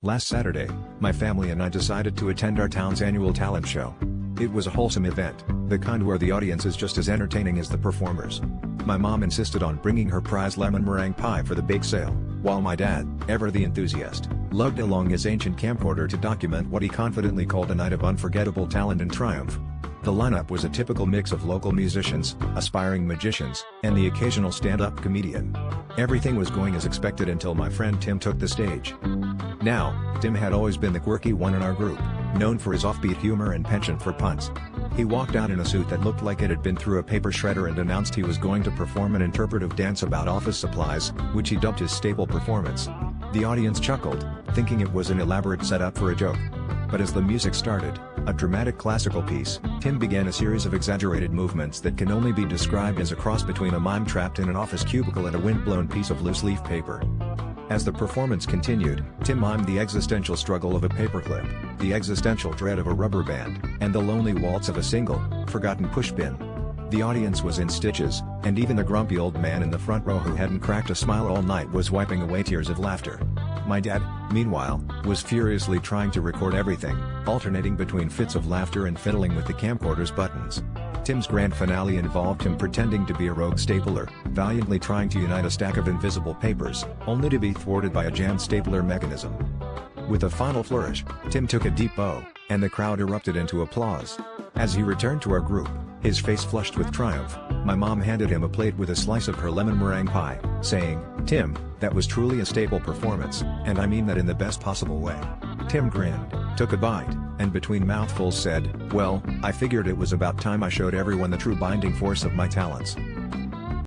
Last Saturday, my family and I decided to attend our town's annual talent show. It was a wholesome event, the kind where the audience is just as entertaining as the performers. My mom insisted on bringing her prize lemon meringue pie for the bake sale, while my dad, ever the enthusiast, lugged along his ancient camcorder to document what he confidently called a night of unforgettable talent and triumph. The lineup was a typical mix of local musicians, aspiring magicians, and the occasional stand-up comedian. Everything was going as expected until my friend Tim took the stage. Now, Tim had always been the quirky one in our group, known for his offbeat humor and penchant for puns. He walked out in a suit that looked like it had been through a paper shredder and announced he was going to perform an interpretive dance about office supplies, which he dubbed his staple performance. The audience chuckled, thinking it was an elaborate setup for a joke. But as the music started, a dramatic classical piece, Tim began a series of exaggerated movements that can only be described as a cross between a mime trapped in an office cubicle and a windblown piece of loose-leaf paper. As the performance continued, Tim mimed the existential struggle of a paperclip, the existential dread of a rubber band, and the lonely waltz of a single, forgotten pushpin. The audience was in stitches, and even the grumpy old man in the front row who hadn't cracked a smile all night was wiping away tears of laughter. My dad, meanwhile, was furiously trying to record everything, alternating between fits of laughter and fiddling with the camcorder's buttons. Tim's grand finale involved him pretending to be a rogue stapler, valiantly trying to unite a stack of invisible papers, only to be thwarted by a jammed stapler mechanism. With a final flourish, Tim took a deep bow, and the crowd erupted into applause. As he returned to our group, his face flushed with triumph, my mom handed him a plate with a slice of her lemon meringue pie, saying, "Tim, that was truly a staple performance, and I mean that in the best possible way." Tim grinned, took a bite, and between mouthfuls said, "Well, I figured it was about time I showed everyone the true binding force of my talents."